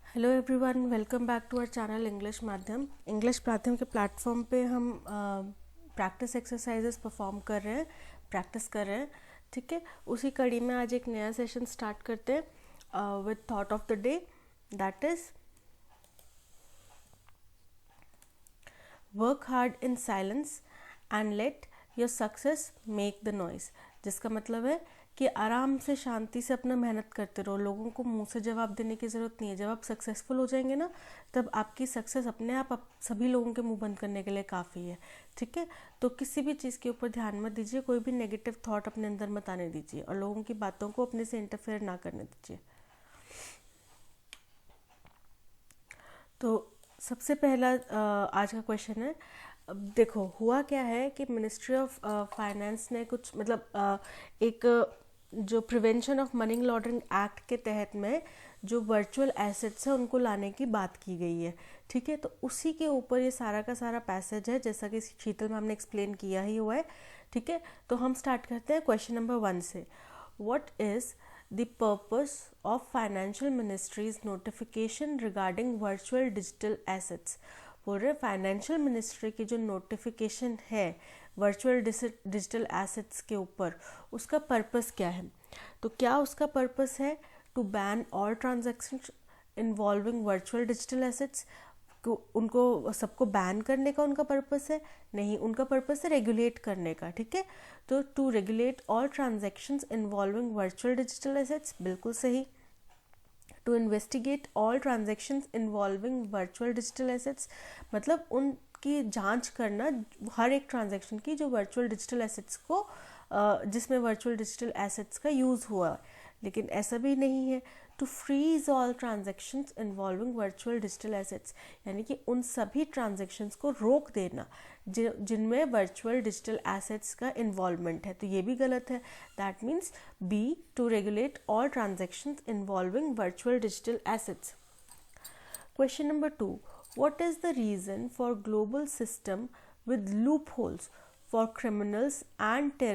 Hello everyone, welcome back to our channel English माध्यम के platform पे हम प्रैक्टिस एक्सरसाइजेस परफॉर्म कर रहे हैं, प्रैक्टिस कर रहे हैं। ठीक है, उसी कड़ी में आज एक नया सेशन स्टार्ट करते हैं with thought of the day, that is work hard in silence and let your success make the noise. जिसका मतलब है कि आराम से शांति से अपना मेहनत करते रहो, लोगों को मुंह से जवाब देने की ज़रूरत नहीं है। जब आप सक्सेसफुल हो जाएंगे ना, तब आपकी सक्सेस अपने आप सभी लोगों के मुंह बंद करने के लिए काफ़ी है। ठीक है, तो किसी भी चीज़ के ऊपर ध्यान मत दीजिए, कोई भी नेगेटिव थॉट अपने अंदर मत आने दीजिए और लोगों की बातों को अपने से इंटरफेयर ना करने दीजिए। तो सबसे पहला आज का क्वेश्चन है। अब देखो, हुआ क्या है कि मिनिस्ट्री ऑफ फाइनेंस ने कुछ एक जो prevention of money laundering act के तहत में जो वर्चुअल एसेट्स है उनको लाने की बात की गई है। ठीक है, तो उसी के ऊपर ये सारा का सारा पैसेज है, जैसा कि शीतल मैम ने एक्सप्लेन किया ही हुआ है। ठीक है, तो हम स्टार्ट करते हैं क्वेश्चन नंबर 1 से। What is the purpose of financial ministry's notification regarding virtual digital assets। बोल रहे फाइनेंशियल मिनिस्ट्री की जो नोटिफिकेशन है वर्चुअल डिजिटल एसेट्स के ऊपर, उसका पर्पस क्या है। तो क्या उसका पर्पस है to ban all transactions involving virtual digital assets. उनको सबको बैन करने का उनका पर्पस है? नहीं, उनका पर्पस है रेगुलेट करने का। ठीक है, तो to regulate all transactions involving virtual digital assets, बिल्कुल सही। To investigate all transactions involving virtual digital assets, मतलब उनकी जांच करना हर एक ट्रांजैक्शन की जो वर्चुअल डिजिटल एसेट्स को जिसमें वर्चुअल डिजिटल एसेट्स का यूज़ हुआ है। लेकिन ऐसा भी नहीं है। To freeze all transactions involving virtual digital assets, यानी कि उन सभी ट्रांजैक्शंस को रोक देना जिनमें वर्चुअल डिजिटल एसेट्स का इन्वॉल्वमेंट है। तो ये भी गलत है। That means B, to regulate all transactions involving virtual digital assets. Question number 2, what is the reason for global system with loopholes for criminals and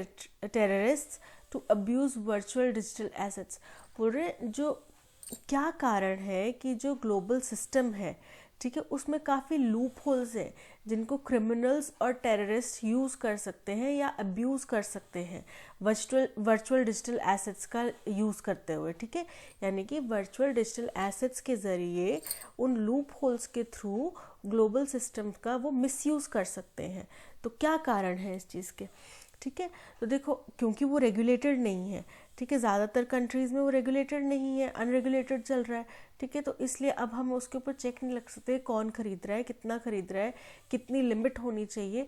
terrorists to abuse virtual digital assets। बोल रहे जो क्या कारण है कि जो global system है, ठीक है, उसमें काफ़ी लूप होल्स हैं जिनको क्रिमिनल्स और टेररिस्ट यूज़ कर सकते हैं या अब्यूज़ कर सकते हैं वर्चुअल डिजिटल एसेट्स का यूज़ करते हुए। ठीक है, यानी कि वर्चुअल डिजिटल एसेट्स के ज़रिए उन लूप होल्स के थ्रू ग्लोबल सिस्टम का वो मिसयूज़ कर सकते हैं। तो क्या कारण है इस चीज़ के? ठीक है, तो देखो, क्योंकि वो रेगुलेटेड नहीं है। ठीक है, ज़्यादातर कंट्रीज़ में वो रेगुलेटेड नहीं है, अनरेगुलेटेड चल रहा है। ठीक है, तो इसलिए अब हम उसके ऊपर चेक नहीं लग सकते कौन खरीद रहा है, कितना खरीद रहा है, कितनी लिमिट होनी चाहिए।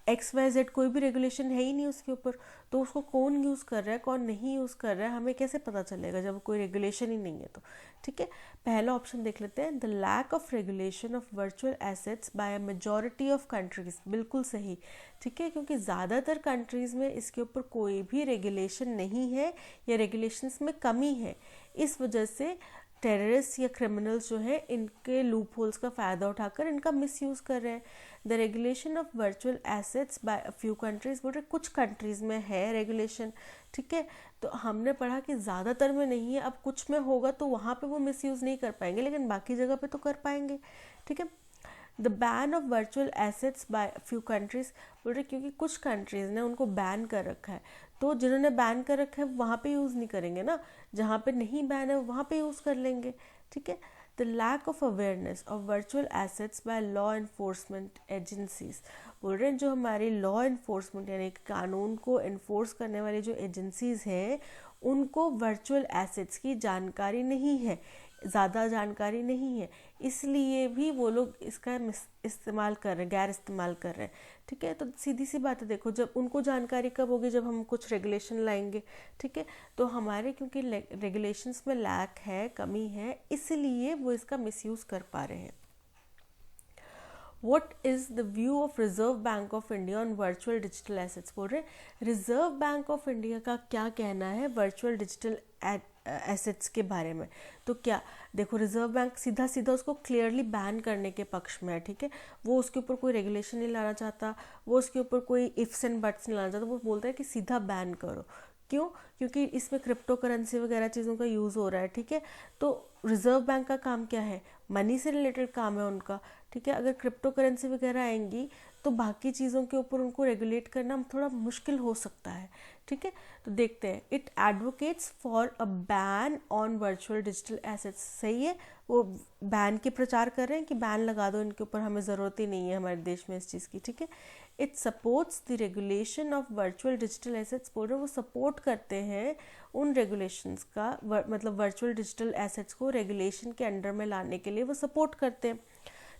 XYZ कोई भी रेगुलेशन है ही नहीं उसके ऊपर, तो उसको कौन यूज़ कर रहा है कौन नहीं यूज़ कर रहा है हमें कैसे पता चलेगा जब कोई रेगुलेशन ही नहीं है तो। ठीक है, पहला ऑप्शन देख लेते हैं, the lack of regulation of virtual assets by a majority of countries, बिल्कुल सही। ठीक है, क्योंकि ज़्यादातर कंट्रीज़ में इसके ऊपर कोई भी रेगुलेशन नहीं है या रेगुलेशंस में कमी है। इस वजह से टेररिस्ट या क्रिमिनल्स जो है इनके लूप होल्स का फ़ायदा उठाकर इनका मिसयूज़ कर रहे हैं। The regulation of virtual assets by a few countries, बोल रहे कुछ कंट्रीज़ में है रेगुलेशन। ठीक है, तो हमने पढ़ा कि ज़्यादातर में नहीं है, अब कुछ में होगा तो वहाँ पे वो मिसयूज़ नहीं कर पाएंगे, लेकिन बाकी जगह पे तो कर पाएंगे। ठीक है, the ban of virtual assets bye few countries, बोल रहे क्योंकि कुछ कंट्रीज़ ने उनको बैन कर रखा है, तो जिन्होंने बैन कर रखा है वहाँ पे यूज़ नहीं करेंगे ना, जहाँ पे नहीं बैन है वहाँ पे यूज़ कर लेंगे। ठीक है, the lack of awareness of virtual assets by law enforcement agencies, बोल रहे हैं जो हमारी लॉ इन्फोर्समेंट यानी कानून को इन्फोर्स करने वाली जो एजेंसीज हैं उनको वर्चुअल एसेट्स की जानकारी नहीं है, ज़्यादा जानकारी नहीं है, इसलिए भी वो लोग इसका इस्तेमाल कर रहे हैं, गैर इस्तेमाल कर रहे हैं। ठीक है, तो सीधी सी बात है, देखो जब उनको जानकारी कब होगी जब हम कुछ रेगुलेशन लाएंगे। ठीक है, तो हमारे क्योंकि रेगुलेशंस में लैक है, कमी है, इसलिए वो इसका मिसयूज़ कर पा रहे हैं। What is the view of Reserve Bank of India on virtual digital assets? बोल रहे रिजर्व बैंक ऑफ इंडिया का क्या कहना है वर्चुअल डिजिटल एसेट्स के बारे में। तो क्या देखो, रिजर्व बैंक सीधा सीधा उसको क्लियरली बैन करने के पक्ष में है। ठीक है, वो उसके ऊपर कोई रेगुलेशन नहीं लाना चाहता, वो उसके ऊपर कोई इफ्स एंड बट्स नहीं लाना चाहता, वो बोलता है कि सीधा बैन करो। क्यों? क्योंकि इसमें क्रिप्टो करेंसी वगैरह चीज़ों का यूज़ हो रहा है, ठीक है। तो रिजर्व बैंक का काम क्या है? मनी से रिलेटेड काम है उनका, ठीक है। अगर क्रिप्टो करेंसी वगैरह आएंगी तो बाकी चीज़ों के ऊपर उनको रेगुलेट करना थोड़ा मुश्किल हो सकता है, ठीक है। तो देखते हैं, it advocates for a ban on virtual digital assets. सही है, वो बैन के प्रचार कर रहे हैं कि बैन लगा दो इनके ऊपर, हमें ज़रूरत ही नहीं है हमारे देश में इस चीज़ की, ठीक है। It supports the regulation of virtual digital assets. बोल रहे वो सपोर्ट करते हैं उन रेगुलेशंस का, मतलब वर्चुअल डिजिटल एसेट्स को रेगुलेशन के अंडर में लाने के लिए वो सपोर्ट करते हैं।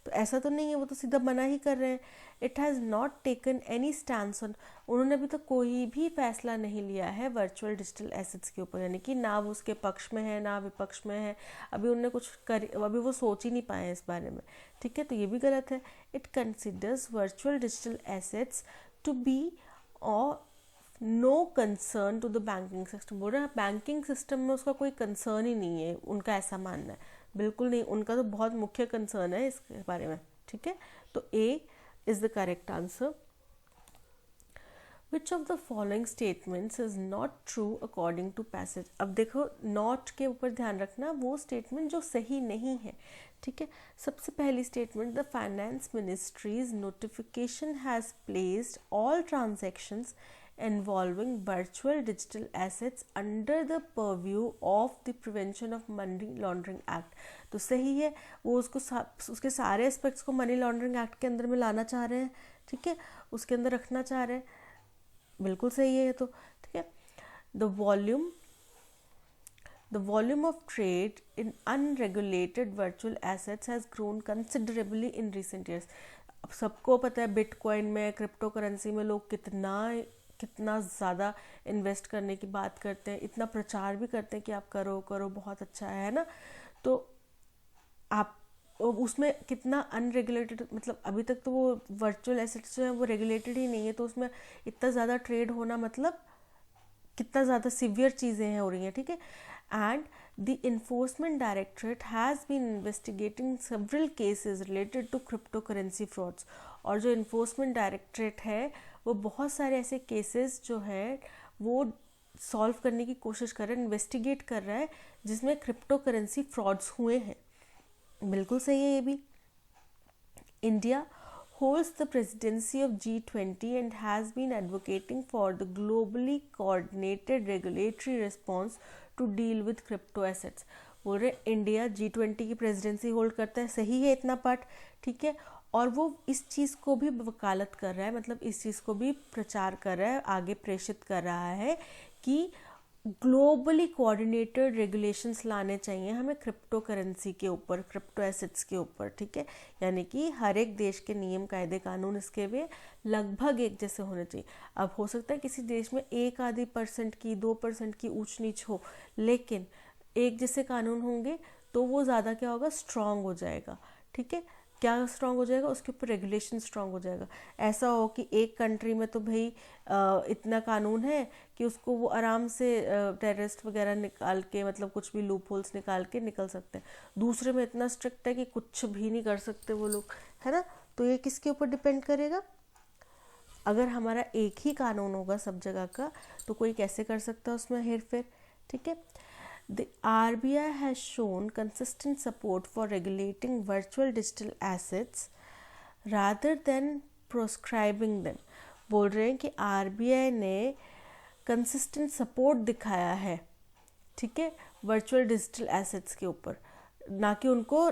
तो ऐसा तो नहीं है, वो तो सीधा मना ही कर रहे हैं। It has not taken any stand on, उन्होंने अभी तक कोई भी फैसला नहीं लिया है वर्चुअल डिजिटल एसेट्स के ऊपर, यानी कि ना वो उसके पक्ष में है ना विपक्ष में है। अभी उन्होंने अभी वो सोच ही नहीं पाए इस बारे में, ठीक है। तो ये भी गलत है। It considers virtual digital assets to be no concern to the banking system. बोल रहे हैं बैंकिंग सिस्टम में उसका कोई कंसर्न ही नहीं है, उनका ऐसा मानना है। बिल्कुल नहीं, उनका तो बहुत मुख्य कंसर्न है इसके बारे में, ठीक है। तो A is the correct answer. Which of the following statements is not true according to passage. अब देखो नॉट के ऊपर ध्यान रखना, वो स्टेटमेंट जो सही नहीं है, ठीक है। सबसे पहली statement, the finance ministries notification has placed all transactions involving virtual digital assets under the purview of the Prevention of Money Laundering Act। तो सही है, वो उसके सारे एस्पेक्ट्स को मनी लॉन्ड्रिंग एक्ट के अंदर में लाना चाह रहे हैं, ठीक है, उसके अंदर रखना चाह रहे हैं। बिल्कुल सही है ये तो, ठीक है। The volume of trade in unregulated virtual assets has grown considerably in recent years। अब सबको पता है बिटकॉइन में, क्रिप्टो करेंसी में लोग कितना ज़्यादा इन्वेस्ट करने की बात करते हैं, इतना प्रचार भी करते हैं कि आप करो करो बहुत अच्छा है ना। तो आप उसमें कितना अनरेगुलेटेड, मतलब अभी तक तो वो वर्चुअल एसेट्स जो है वो रेगुलेटेड ही नहीं है, तो उसमें इतना ज़्यादा ट्रेड होना मतलब कितना ज़्यादा सीवियर चीज़ें हैं हो रही हैं, ठीक है। And the Enforcement Directorate has been investigating several cases related to crypto currency frauds. और जो इन्फोर्समेंट डायरेक्टरेट है वो बहुत सारे ऐसे केसेस जो है वो सॉल्व करने की कोशिश कर रहा है, इन्वेस्टिगेट कर रहा है, जिसमें क्रिप्टो करेंसी फ्रॉड्स हुए हैं। बिल्कुल सही है ये भी। India holds the presidency of G20 and has been advocating for the globally coordinated regulatory response to deal with crypto assets। बोल रहे इंडिया G20 की प्रेसिडेंसी होल्ड करता है, सही है इतना पार्ट, ठीक है। और वो इस चीज़ को भी वकालत कर रहा है, मतलब इस चीज़ को भी प्रचार कर रहा है, आगे प्रेषित कर रहा है कि ग्लोबली कोऑर्डिनेटेड रेगुलेशंस लाने चाहिए हमें क्रिप्टो करेंसी के ऊपर, क्रिप्टो एसेट्स के ऊपर, ठीक है। यानी कि हर एक देश के नियम कायदे कानून इसके भी लगभग एक जैसे होने चाहिए। अब हो सकता है किसी देश में 1-2% की 2% की ऊंच नीच हो, लेकिन एक जैसे कानून होंगे तो वो ज़्यादा क्या होगा, स्ट्रांग हो जाएगा, ठीक है। क्या स्ट्रांग हो जाएगा, उसके ऊपर रेगुलेशन स्ट्रांग हो जाएगा। ऐसा हो कि एक कंट्री में तो भाई इतना कानून है कि उसको वो आराम से टेररिस्ट वगैरह निकाल के, मतलब कुछ भी लूप होल्स निकाल के निकल सकते हैं, दूसरे में इतना स्ट्रिक्ट है कि कुछ भी नहीं कर सकते वो लोग, है ना। तो ये किसके ऊपर डिपेंड करेगा। अगर हमारा एक ही कानून होगा सब जगह का तो कोई कैसे कर सकता है उसमें हेर फेर, ठीक है। The RBI has shown consistent support for regulating virtual digital assets rather than proscribing them। बोल रहे हैं कि RBI ने consistent support दिखाया है, ठीक है, वर्चुअल डिजिटल एसेट्स के ऊपर, ना कि उनको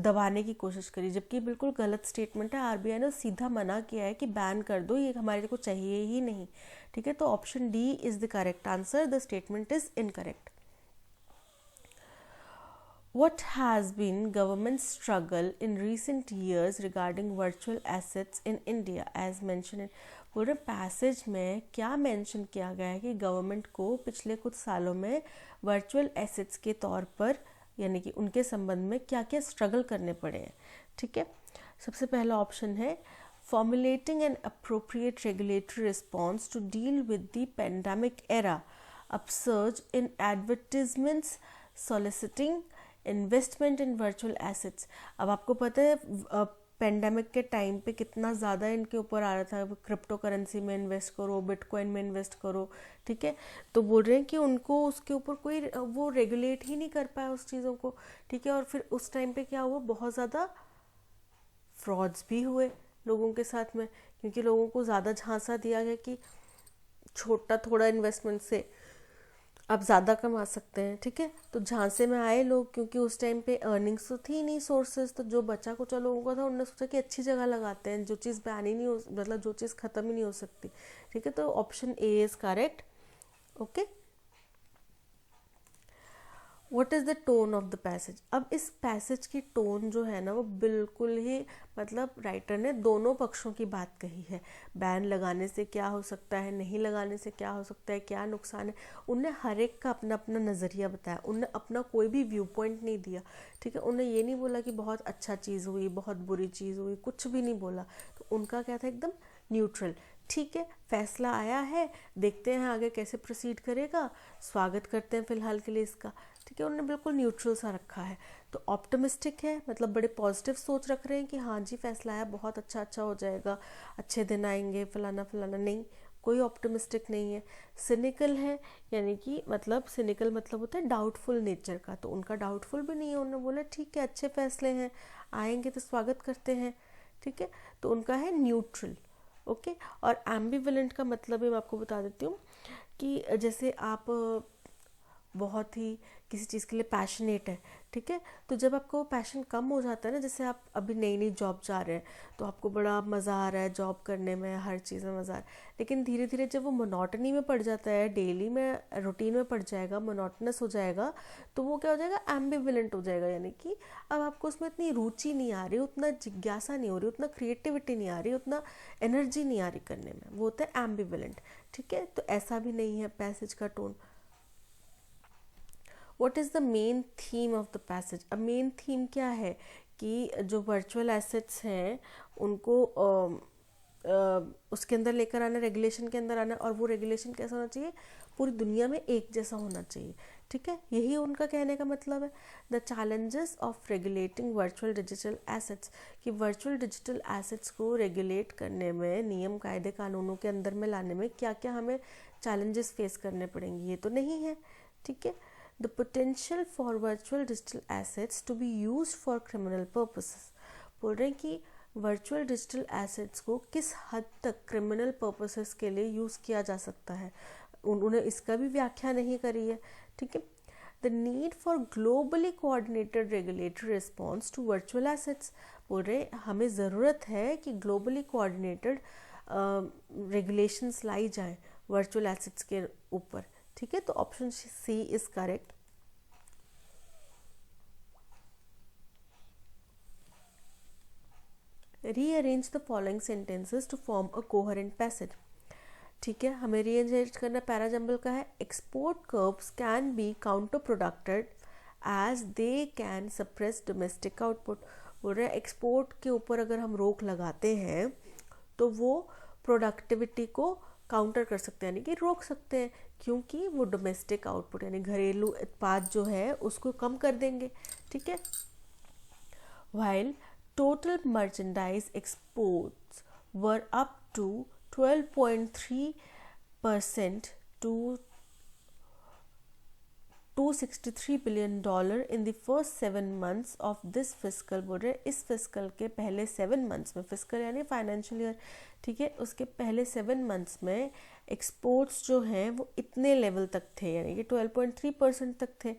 दबाने की कोशिश करी, जबकि बिल्कुल गलत स्टेटमेंट है। RBI ने सीधा मना किया है कि बैन कर दो, ये हमारे को चाहिए ही नहीं, ठीक है। तो option D is the correct answer, the statement is incorrect. What has been government's struggle in recent years regarding virtual assets in India as mentioned in पूरे पैसेज में क्या मेंशन किया गया है कि गवर्नमेंट को पिछले कुछ सालों में वर्चुअल एसेट्स के तौर पर, यानी कि उनके संबंध में क्या क्या स्ट्रगल करने पड़े हैं, ठीक है। सबसे पहला ऑप्शन है formulating an appropriate regulatory response to deal with the pandemic era, upsurge in advertisements soliciting investment in virtual assets. अब आपको पता है पेंडेमिक के टाइम पे कितना ज़्यादा इनके ऊपर आ रहा था, क्रिप्टो करेंसी में इन्वेस्ट करो, बिटकॉइन में इन्वेस्ट करो, ठीक है। तो बोल रहे हैं कि उनको उसके ऊपर कोई वो रेगुलेट ही नहीं कर पाया उस चीज़ों को, ठीक है। और फिर उस टाइम पे क्या हुआ, बहुत ज़्यादा फ्रॉड्स भी हुए लोगों के साथ में, क्योंकि लोगों को ज़्यादा झांसा दिया गया कि छोटा थोड़ा इन्वेस्टमेंट से आप ज़्यादा कमा सकते हैं, ठीक है। तो झांसे में आए लोग, क्योंकि उस टाइम पे अर्निंग्स तो थी नहीं, सोर्सेज, तो जो बचा कुचा लोगों का था उन्होंने सोचा कि अच्छी जगह लगाते हैं, जो चीज़ बैन ही नहीं हो, मतलब जो चीज़ ख़त्म ही नहीं हो सकती, ठीक है। तो option A is correct, okay. What is the tone of the passage. अब इस पैसेज की टोन जो है ना वो बिल्कुल ही, मतलब राइटर ने दोनों पक्षों की बात कही है। बैन लगाने से क्या हो सकता है, नहीं लगाने से क्या हो सकता है, क्या नुकसान है, उनने हर एक का अपना अपना नज़रिया बताया, उनने अपना कोई भी व्यू पॉइंट नहीं दिया, ठीक है। उन्होंने ये नहीं बोला कि बहुत अच्छा चीज़ हुई, बहुत बुरी चीज़ हुई, कुछ भी नहीं बोला। तो उनका क्या था, एकदम न्यूट्रल, ठीक है। फैसला आया है, देखते हैं आगे कैसे प्रोसीड करेगा, स्वागत करते हैं फिलहाल के लिए इसका, ठीक है। उन्होंने बिल्कुल न्यूट्रल सा रखा है। तो ऑप्टिमिस्टिक है, मतलब बड़े पॉजिटिव सोच रख रहे हैं कि हाँ जी फैसला आया, बहुत अच्छा हो जाएगा, अच्छे दिन आएंगे, फलाना फलाना, नहीं, कोई ऑप्टिमिस्टिक नहीं है। सिनिकल है, यानी कि मतलब सिनिकल मतलब होता है डाउटफुल नेचर का, तो उनका डाउटफुल भी नहीं है, उन्होंने बोला ठीक है अच्छे फैसले हैं, आएंगे तो स्वागत करते हैं, ठीक है। तो उनका है न्यूट्रल, ओके। और एम्बिवेलेंट का मतलब मैं आपको बता देती हूँ कि जैसे आप बहुत ही किसी चीज़ के लिए पैशनेट है, ठीक है। तो जब आपको पैशन कम हो जाता है ना, जैसे आप अभी नई नई जॉब जा रहे हैं तो आपको बड़ा मज़ा आ रहा है जॉब करने में, हर चीज़ में मज़ा आ रहा है, लेकिन धीरे धीरे जब वो मोनोटनी में पड़ जाता है, डेली में रूटीन में पड़ जाएगा, मोनोटनस हो जाएगा, तो वो क्या हो जाएगा, एम्बिवेलेंट हो जाएगा। यानी कि अब आपको उसमें इतनी रुचि नहीं आ रही, उतना जिज्ञासा नहीं हो रही, उतना क्रिएटिविटी नहीं आ रही, उतना एनर्जी नहीं आ रही करने में, वो होता है एम्बिवेलेंट, ठीक है। तो ऐसा भी नहीं है पैसेज का tone. What is the main theme of the passage. अब मेन थीम क्या है कि जो वर्चुअल एसेट्स हैं उनको उसके अंदर लेकर आना, रेगुलेशन के अंदर आना, और वो रेगुलेशन कैसा होना चाहिए, पूरी दुनिया में एक जैसा होना चाहिए, ठीक है। यही उनका कहने का मतलब है। The challenges of regulating virtual digital assets, कि वर्चुअल डिजिटल एसेट्स को रेगुलेट करने में, नियम कायदे कानूनों के अंदर में लाने में क्या क्या हमें चैलेंजेस फेस करने पड़ेंगे, ये तो नहीं है, ठीक है। The potential for virtual digital assets to be used for criminal purposes, बोल रहे हैं कि वर्चुअल डिजिटल एसेट्स को किस हद तक क्रिमिनल पर्पसेस के लिए यूज़ किया जा सकता है, उन्होंने इसका भी व्याख्या नहीं करी है, ठीक है। The need for globally coordinated regulatory response to virtual assets, बोल रहे हमें ज़रूरत है कि ग्लोबली कोऑर्डिनेटेड रेगुलेशंस लाई जाएं वर्चुअल एसेट्स के ऊपर, ठीक है। तो option C is correct. Rearrange the following sentences to form a coherent passage, ठीक है। हमें रीअरेंज करना, पैरा जंबल का है। Export curbs can be counterproductive as they can suppress domestic output, बोल रहे हैं एक्सपोर्ट के ऊपर अगर हम रोक लगाते हैं तो वो प्रोडक्टिविटी को काउंटर कर सकते हैं, यानी कि रोक सकते हैं, क्योंकि वो डोमेस्टिक आउटपुट यानी घरेलू उत्पाद जो है उसको कम कर देंगे, ठीक है। While total merchandise exports were up to 12.3% to $263 billion in the first 7 months of this fiscal, बोल रहे इस फिस्कल के पहले 7 months में, फिस्कल यानी फाइनेंशियल ईयर, ठीक है, उसके पहले 7 months में एक्सपोर्ट्स जो हैं वो इतने लेवल तक थे, यानी कि 12.3% तक थे,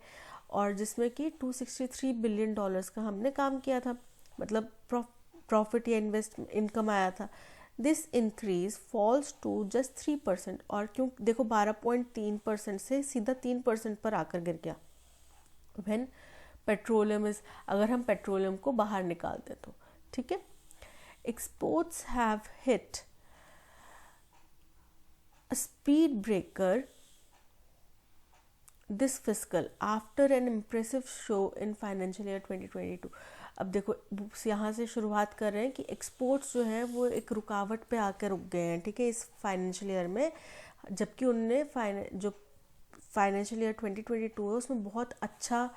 और जिसमें कि $263 बिलियन का हमने काम किया था, मतलब प्रॉफिट या इन्वेस्ट इनकम आया था। This increase falls to just 3%, और क्यों देखो 12.3% से सीधा 3% पर आकर गिर गया। व्हेन पेट्रोलियम इज, अगर हम पेट्रोलियम को बाहर निकाल दें तो, ठीक है। Exports have hit a speed breaker this fiscal after N impressive show in financial year 2022। अब देखो यहाँ से शुरुआत कर रहे हैं कि एक्सपोर्ट्स जो है वो एक रुकावट पे आकर रुक गए हैं, ठीक है, इस फाइनेंशियल ईयर में, जबकि उनने जो फाइनेंशियल ईयर 2022 है उसमें बहुत अच्छा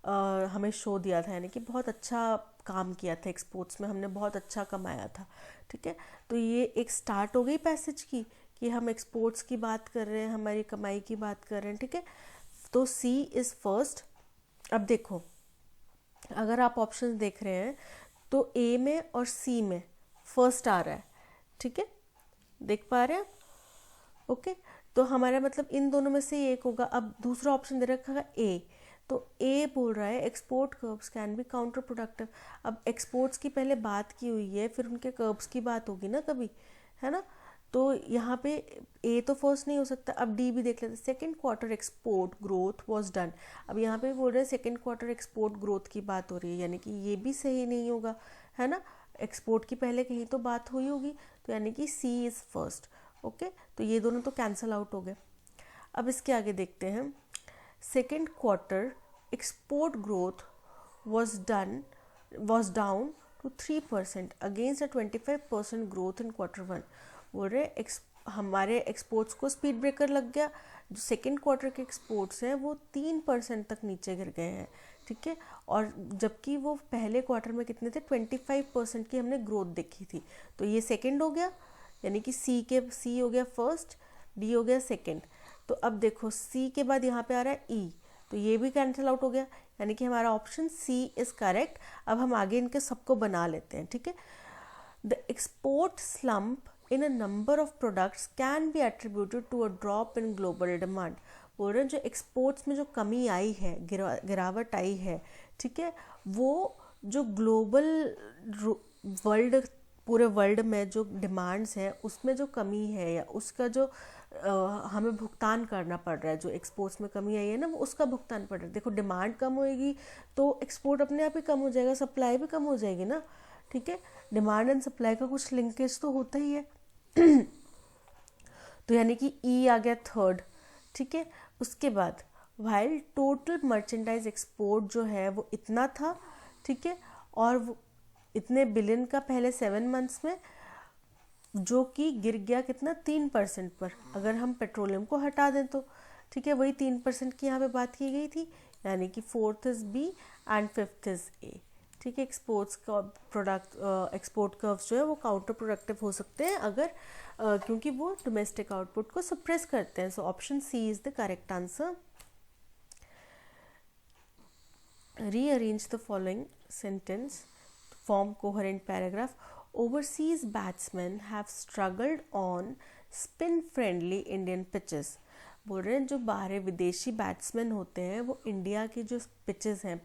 हमें शो दिया था, यानी कि बहुत अच्छा काम किया था एक्सपोर्ट्स में, हमने बहुत अच्छा कमाया था। ठीक है, तो ये एक स्टार्ट हो गई पैसेज की कि हम एक्सपोर्ट्स की बात कर रहे हैं, हमारी कमाई की बात कर रहे हैं। ठीक है, तो सी इज़ फर्स्ट। अब देखो, अगर आप ऑप्शन देख रहे हैं तो ए में और सी में फर्स्ट आ रहा है। ठीक है, देख पा रहे हैं आप? ओके, तो हमारा मतलब इन दोनों में से एक होगा। अब दूसरा ऑप्शन दे रखा है ए, तो ए बोल रहा है export curbs can be counter productive. अब एक्सपोर्ट्स की पहले बात की हुई है, फिर उनके कर्व्स की बात होगी ना कभी, है ना? तो यहाँ पे ए तो फर्स्ट नहीं हो सकता। अब डी भी देख लेते हैं, second quarter export growth was done. अब यहाँ पे बोल रहे हैं सेकेंड क्वार्टर एक्सपोर्ट ग्रोथ की बात हो रही है, यानी कि ये भी सही नहीं होगा, है ना? एक्सपोर्ट की पहले कहीं तो बात हुई होगी, तो यानी कि सी इज़ फर्स्ट। ओके, तो ये दोनों तो कैंसिल आउट हो गए। अब इसके आगे देखते हैं, second quarter export growth was down to 3% against a 25% growth in Q1। बोल रहे हमारे एक्सपोर्ट्स को स्पीड ब्रेकर लग गया, जो सेकेंड क्वार्टर के एक्सपोर्ट्स हैं वो 3% तक नीचे गिर गए हैं। ठीक है, और जबकि वो पहले क्वार्टर में कितने थे, 25% की हमने ग्रोथ देखी थी। तो ये सेकेंड हो गया, यानी कि सी हो गया फर्स्ट, डी हो गया सेकेंड। तो अब देखो सी के बाद यहाँ पे आ रहा है ई, तो ये भी कैंसिल आउट हो गया, यानी कि हमारा ऑप्शन सी इज करेक्ट। अब हम आगे इनके सबको बना लेते हैं। ठीक है, the export slump in a number of products can be attributed to a drop in global demand. बोल रहे हैं जो एक्सपोर्ट्स में जो कमी आई है, गिरावट आई है, ठीक है, वो जो ग्लोबल वर्ल्ड, पूरे वर्ल्ड में जो डिमांड्स हैं उसमें जो कमी है, या उसका जो हमें भुगतान करना पड़ रहा है, जो एक्सपोर्ट्स में कमी आई है ना, वो उसका भुगतान पड़ रहा है। देखो डिमांड कम होएगी तो एक्सपोर्ट अपने आप ही कम हो जाएगा, सप्लाई भी कम हो जाएगी ना। ठीक है, डिमांड एंड सप्लाई का कुछ लिंकेज तो होता ही है। तो यानी कि ई आ गया थर्ड। ठीक है, उसके बाद वाइल टोटल मर्चेंडाइज एक्सपोर्ट जो है वो इतना था, ठीक है, और वो इतने बिलियन का पहले 7 मंथ्स में, जो कि गिर गया कितना, 3% पर, अगर हम पेट्रोलियम को हटा दें तो। ठीक है, वही 3% की यहाँ पे बात की गई थी, यानी कि fourth is B and fifth is A. ठीक है, एक्सपोर्ट्स का एक्सपोर्ट कर्व्स जो है वो काउंटर प्रोडक्टिव हो सकते हैं अगर क्योंकि वो डोमेस्टिक आउटपुट को सप्रेस करते हैं। So option C is the correct answer. Rearrange the following sentence to form coherent paragraph. Overseas batsmen have struggled on spin-friendly Indian pitches। बोल रहे हैं जो बाहर विदेशी बैट्समैन होते हैं वो इंडिया की जो पिचेस हैं,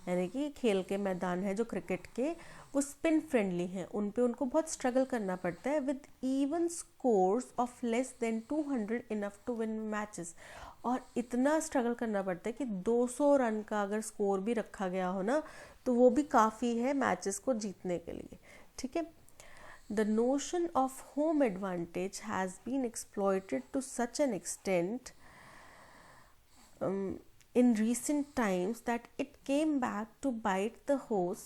यानी कि खेल के मैदान है जो क्रिकेट के, वो स्पिन फ्रेंडली हैं, उन पे उनको बहुत स्ट्रगल करना पड़ता है। With even scores of less than 200 enough to win matches. और इतना स्ट्रगल करना पड़ता है कि 200 रन का अगर स्कोर भी रखा गया हो ना, तो वो भी काफ़ी है मैचेस को जीतने के लिए। ठीक है, the notion of home advantage has been exploited to such an extent in recent times that it came back to bite the horse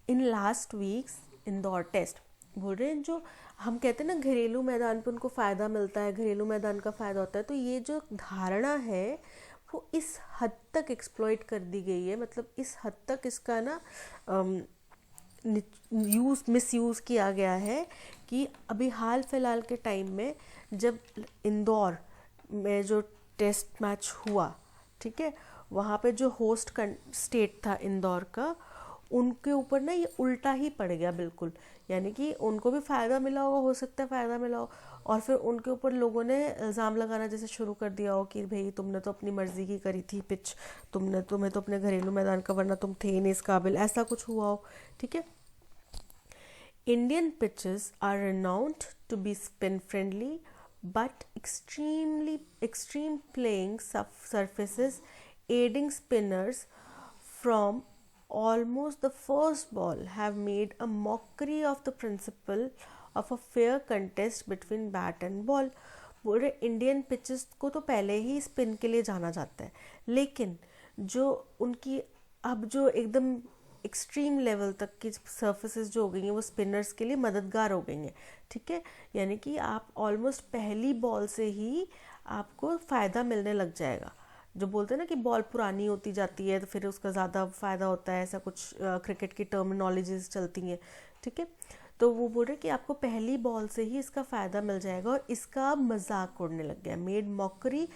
in last week's Indore Test. बोल रहे हैं जो हम कहते हैं ना घरेलू मैदान पे उनको फ़ायदा मिलता है, घरेलू मैदान का फ़ायदा होता है, तो ये जो धारणा है वो इस हद तक एक्सप्लॉइट कर दी गई है, मतलब इस हद तक इसका ना मिसयूज़ किया गया है कि अभी हाल फिलहाल के टाइम में जब इंदौर में जो टेस्ट मैच हुआ, ठीक है, वहाँ पे जो होस्ट स्टेट था इंदौर का, उनके ऊपर ना ये उल्टा ही पड़ गया बिल्कुल, यानी कि उनको भी फ़ायदा मिला होगा, हो सकता है फ़ायदा मिला हो, और फिर उनके ऊपर लोगों ने इल्ज़ाम लगाना जैसे शुरू कर दिया हो कि भाई तुमने तो अपनी मर्ज़ी की करी थी पिच, तुम्हें तो अपने घरेलू मैदान का, वरना तुम थे नहीं इस काबिल, ऐसा कुछ हुआ हो। ठीक है, Indian pitches are renowned to be spin friendly, but extreme playing surfaces aiding spinners from almost the first ball have made a mockery of the principle of a fair contest between bat and ball। बोल रहे Indian pitches को तो पहले ही spin के लिए जाना जाता है, लेकिन जो उनकी अब जो एकदम एक्सट्रीम लेवल तक की सर्फेसेस जो हो गई हैं वो स्पिनर्स के लिए मददगार हो गई हैं। ठीक है, यानी कि आप ऑलमोस्ट पहली बॉल से ही आपको फ़ायदा मिलने लग जाएगा। जो बोलते हैं ना कि बॉल पुरानी होती जाती है तो फिर उसका ज़्यादा फ़ायदा होता है, ऐसा कुछ क्रिकेट की टर्मिनोलॉजीज चलती हैं, ठीक है। तो वो बोल रहे कि आपको पहली बॉल से ही इसका फ़ायदा मिल जाएगा और इसका मजाक उड़ने लग गया, made mockery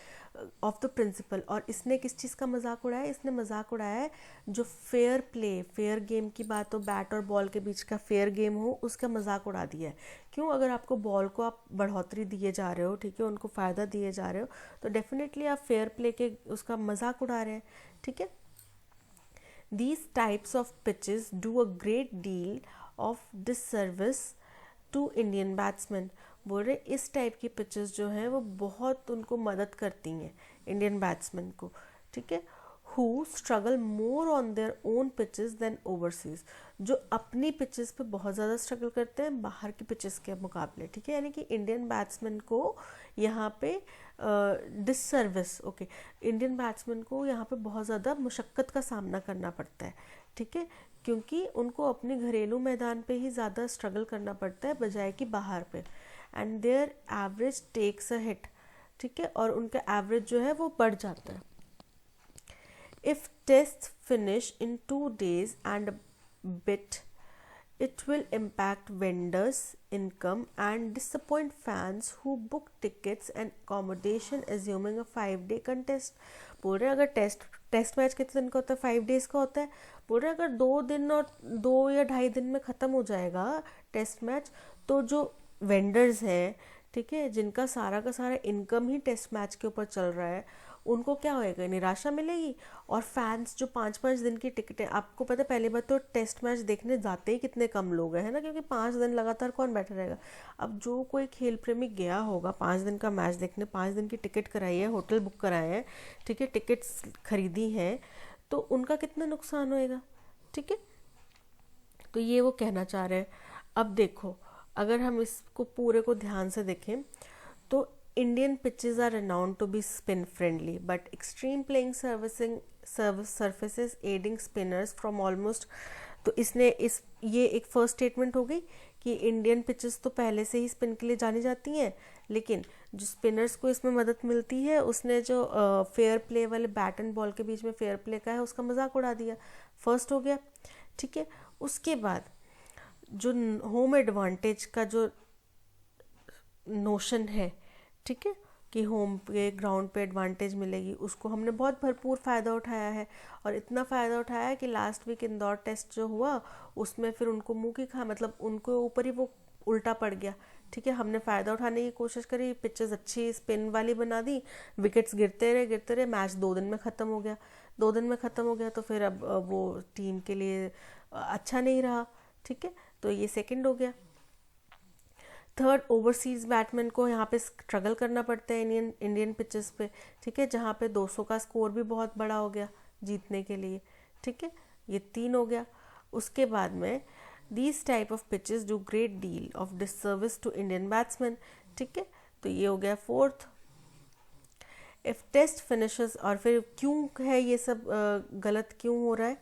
of the principle. और इसने किस चीज़ का मजाक उड़ाया है? इसने मजाक उड़ाया है जो फेयर प्ले, फेयर गेम की बात हो, बैट और बॉल के बीच का फेयर गेम हो, उसका मजाक उड़ा दिया है। क्यों? अगर आपको बॉल को आप बढ़ोतरी दिए जा रहे हो, ठीक है, उनको फ़ायदा दिए जा रहे हो, तो डेफिनेटली आप फेयर प्ले के उसका मजाक उड़ा रहे हैं, ठीक है। These types of pitches do a great deal of disservice to Indian batsmen। बोल रहे इस टाइप की पिचेस जो हैं वो बहुत उनको मदद करती हैं इंडियन बैट्समैन को, ठीक है। Who struggle more on their own pitches than overseas, जो अपनी पिचेस पे बहुत ज़्यादा स्ट्रगल करते हैं बाहर की पिचेस के मुकाबले, ठीक है। यानी कि इंडियन बैट्समैन को यहाँ पे डिससर्विस, ओके, इंडियन बैट्समैन को यहाँ पे बहुत ज़्यादा मुशक्क़त का सामना करना पड़ता है, ठीक है, क्योंकि उनको अपने घरेलू मैदान पे ही ज़्यादा स्ट्रगल करना पड़ता है बजाय कि बाहर पे। And their average takes a hit, ठीक है, और उनका एवरेज जो है वो बढ़ जाता है। If Test finish in 2 days and a bit, it will impact vendors' income and disappoint fans who book tickets and accommodation assuming a 5-day contest। बोल रहे हैं अगर टेस्ट मैच कितने दिन का होता है? 5 days का होता है। बोल रहे हैं अगर 2 दिन और 2 या 2.5 दिन में ख़त्म हो जाएगा टेस्ट मैच, तो जो वेंडर्स हैं, ठीक है, जिनका सारा का सारा इनकम ही टेस्ट मैच के ऊपर चल रहा है, उनको क्या होएगा? निराशा मिलेगी। और फैंस जो 5-5 दिन की टिकटें, आपको पता है पहली बार तो टेस्ट मैच देखने जाते ही कितने कम लोग हैं, है ना, क्योंकि 5 दिन लगातार कौन बैठा रहेगा। अब जो कोई खेल प्रेमी गया होगा 5 दिन का मैच देखने, 5 दिन की टिकट कराई है, होटल बुक कराए हैं, ठीक है, टिकट्स खरीदी हैं, तो उनका कितना नुकसान होएगा, ठीक है। तो ये वो कहना चाह रहे हैं। अब देखो, अगर हम इसको पूरे को ध्यान से देखें तो Indian pitches are renowned to be spin friendly, but extreme playing surfaces aiding spinners from almost, तो इसने ये एक फर्स्ट स्टेटमेंट हो गई कि इंडियन पिचेस तो पहले से ही स्पिन के लिए जानी जाती हैं, लेकिन जो स्पिनर्स को इसमें मदद मिलती है, उसने जो फेयर प्ले वाले बैट एंड बॉल के बीच में फेयर प्ले का है उसका मजाक उड़ा दिया। फर्स्ट हो गया, ठीक है। उसके बाद जो होम एडवांटेज का जो नोशन है, ठीक है, कि होम पे ग्राउंड पे एडवांटेज मिलेगी, उसको हमने बहुत भरपूर फ़ायदा उठाया है। और इतना फ़ायदा उठाया है कि लास्ट वीक इंदौर टेस्ट जो हुआ उसमें फिर उनको मुँह की खा, मतलब उनको ऊपर ही वो उल्टा पड़ गया, ठीक है। हमने फ़ायदा उठाने की कोशिश करी, पिचेस अच्छी स्पिन वाली बना दी, विकेट्स गिरते रहे, मैच 2 दिन में ख़त्म हो गया। 2 दिन में ख़त्म हो गया तो फिर अब वो टीम के लिए अच्छा नहीं रहा, ठीक है। तो ये सेकंड हो गया। थर्ड, ओवरसीज बैट्समैन को यहाँ पे स्ट्रगल करना पड़ता है इंडियन पिचेस पे, ठीक है, जहाँ पे 200 का स्कोर भी बहुत बड़ा हो गया जीतने के लिए, ठीक है। ये 3 हो गया। उसके बाद में these type of pitches do great deal of disservice to Indian batsman, ठीक है, तो ये हो गया 4th। इफ टेस्ट फिनिशेस, और फिर क्यों है ये सब गलत क्यों हो रहा है,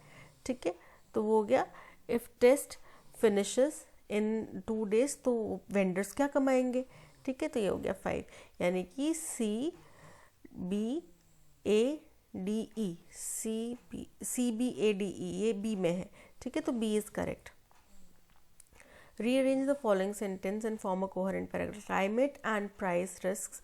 ठीक है, तो वो हो गया if Test finishes in 2 days, तो वेंडर्स क्या कमाएंगे, ठीक है, तो ये हो गया 5। यानी कि CBADE ये बी में है, ठीक है, तो B is correct. Rearrange the following sentence and form a coherent paragraph. Climate and price risks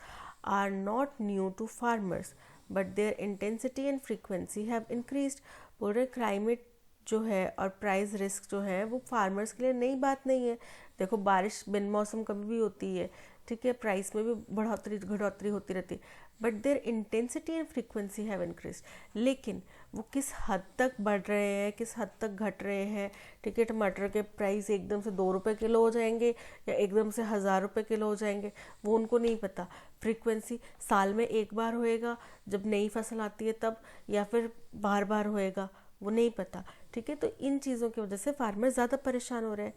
are not new to farmers, but their intensity and frequency have increased। बोल रहे क्लाइमेट जो है और प्राइस रिस्क जो है वो farmers के लिए नई बात नहीं है। देखो, बारिश बिन मौसम कभी भी होती है, ठीक है, प्राइस में भी बढ़ोतरी घटोतरी होती रहती है, but their intensity and frequency have increase. लेकिन वो किस हद तक बढ़ रहे हैं, किस हद तक घट रहे हैं, ठीक है। टमाटर के प्राइस एकदम से 2 रुपये किलो हो जाएंगे या एकदम से 1000 रुपये किलो हो जाएंगे, वो उनको नहीं पता। फ्रीक्वेंसी साल में एक बार होएगा जब नई फसल आती है तब, या फिर बार बार होएगा, वो नहीं पता, ठीक है। तो इन चीज़ों की वजह से फार्मर ज़्यादा परेशान हो रहे हैं।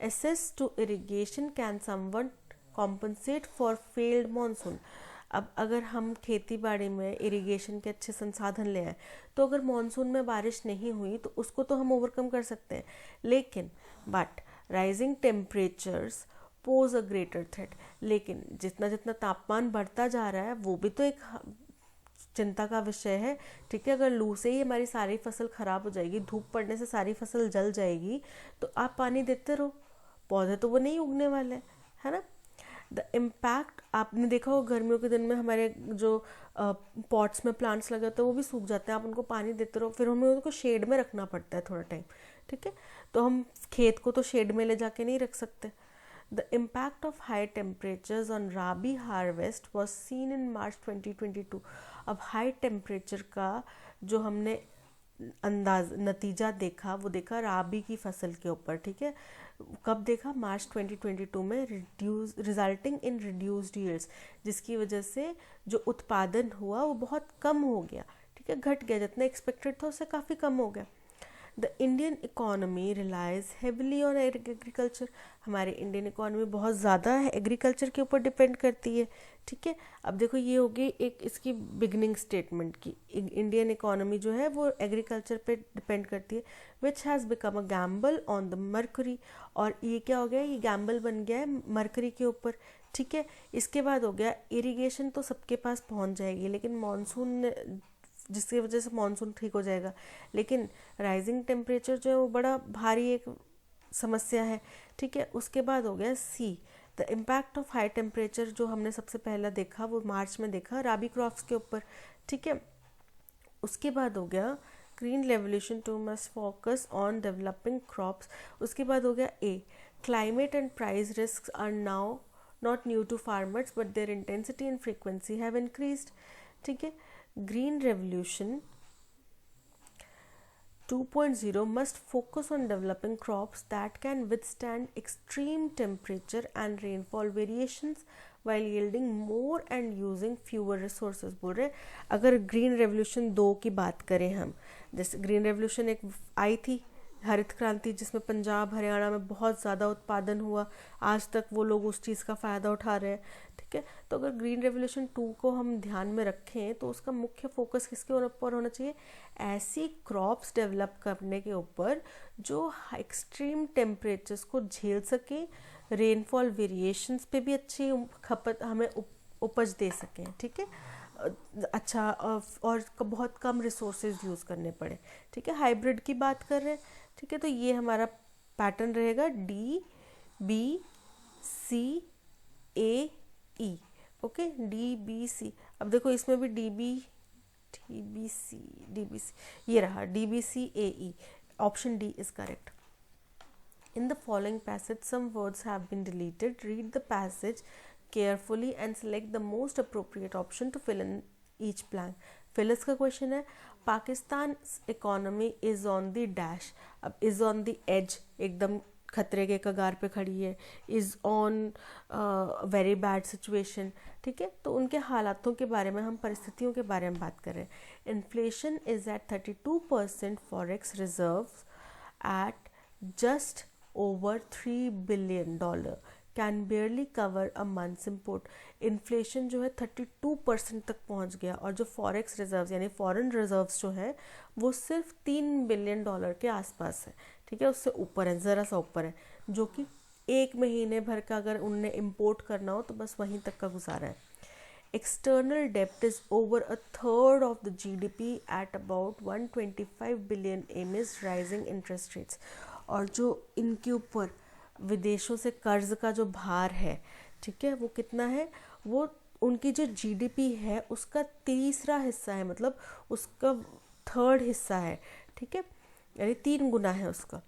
Access to irrigation can someone compensate for failed monsoon. अब अगर हम खेती बाड़ी में इरिगेशन के अच्छे संसाधन ले आए, तो अगर मानसून में बारिश नहीं हुई तो उसको तो हम ओवरकम कर सकते हैं, लेकिन but rising temperatures pose a greater threat. लेकिन जितना जितना तापमान बढ़ता जा रहा है वो भी तो एक चिंता का विषय है, ठीक है। अगर लू से ही हमारी सारी फसल खराब हो जाएगी, धूप पड़ने से सारी फसल जल जाएगी, तो आप पानी देते रहो, पौधे तो वो नहीं उगने वाले, है ना। द इम्पैक्ट, आपने देखा हो गर्मियों के दिन में हमारे जो पॉट्स में प्लांट्स लगे होते हैं वो भी सूख जाते हैं, आप उनको पानी देते रहो, फिर हमें उनको शेड में रखना पड़ता है थोड़ा टाइम, ठीक है। तो हम खेत को तो शेड में ले जाके नहीं रख सकते। The impact of high temperatures on rabi harvest was seen in March 2022। अब हाई टेम्परेचर का जो हमने नतीजा देखा वो देखा राबी की फसल के ऊपर, ठीक है। कब देखा? मार्च 2022 में। रिजल्टिंग इन रिड्यूस्ड यील्ड्स, जिसकी वजह से जो उत्पादन हुआ वो बहुत कम हो गया, ठीक है, घट गया, जितना एक्सपेक्टेड था उससे काफ़ी कम हो गया। The Indian economy relies heavily on agriculture, हमारी इंडियन इकोनॉमी बहुत ज़्यादा एग्रीकल्चर के ऊपर डिपेंड करती है, ठीक है। अब देखो ये होगी एक इसकी बिगनिंग स्टेटमेंट की, इंडियन इकोनॉमी जो है वो एग्रीकल्चर पे डिपेंड करती है, which has become a gamble on the mercury, और ये क्या हो गया, ये गैम्बल बन गया है मरकरी के ऊपर, ठीक है। इसके बाद हो गया इरिगेशन तो सबके पास पहुंच जाएगी, लेकिन मानसून, जिसकी वजह से मानसून ठीक हो जाएगा, लेकिन राइजिंग टेम्परेचर जो है वो बड़ा भारी एक समस्या है, ठीक है। उसके बाद हो गया C, the impact of high temperature, जो हमने सबसे पहला देखा वो मार्च में देखा राबी क्रॉप्स के ऊपर, ठीक है। उसके बाद हो गया green revolution to must focus on developing crops. उसके बाद हो गया A, climate and price risk are now not new to farmers but their intensity and frequency have increased, ठीक है। Green Revolution 2.0 must focus on developing crops that can withstand extreme temperature and rainfall variations while yielding more and using fewer resources। बोल रहे अगर green revolution 2 की बात करें हम, जैसे ग्रीन रेवोल्यूशन एक आई थी हरित क्रांति, जिसमें पंजाब हरियाणा में बहुत ज़्यादा उत्पादन हुआ, आज तक वो लोग उस चीज़ का फ़ायदा उठा रहे हैं, ठीक है। तो अगर ग्रीन रेवोल्यूशन 2 को हम ध्यान में रखें तो उसका मुख्य फोकस किसके ऊपर होना चाहिए? ऐसी क्रॉप्स डेवलप करने के ऊपर जो एक्सट्रीम टेम्परेचर्स को झेल सके, रेनफॉल वेरिएशंस पे भी अच्छी खपत हमें उपज दे सकें, ठीक है, अच्छा, और बहुत कम रिसोर्सेज यूज़ करने पड़े, ठीक है। हाइब्रिड की बात कर रहे हैं, ठीक है। तो ये हमारा पैटर्न रहेगा D B C A E, okay, D B C। अब देखो इसमें भी D B C ये रहा D B C A E, option D is correct. In the following passage some words have been deleted. Read the passage carefully and select the most appropriate option to fill in each blank. Phyllis का question है, Pakistan economy is on the dash. अब is on the age, एकदम खतरे के कगार पे खड़ी है, is on very bad situation, ठीक है। तो उनके हालातों के बारे में, हम परिस्थितियों के बारे में बात कर रहे हैं। Inflation is at 32%, forex reserve at just over $3 billion, can barely cover a month's import। Inflation जो है 32% तक पहुंच गया, और जो फॉरेक्स रिजर्व्स यानी फॉरेन रिजर्व्स जो है वो सिर्फ $3 बिलियन के आसपास है, ठीक है, उससे ऊपर है, ज़रा सा ऊपर है, जो कि एक महीने भर का अगर उनने इम्पोर्ट करना हो तो बस वहीं तक का गुजारा है। External debt is over a third of the GDP at about 125 billion amidst rising interest rates। और जो इनके ऊपर विदेशों से कर्ज का जो भार है, ठीक है, वो कितना है? वो उनकी जो जीडीपी है उसका तीसरा हिस्सा है, मतलब उसका थर्ड हिस्सा है, ठीक है, यानी 3 गुना है उसका,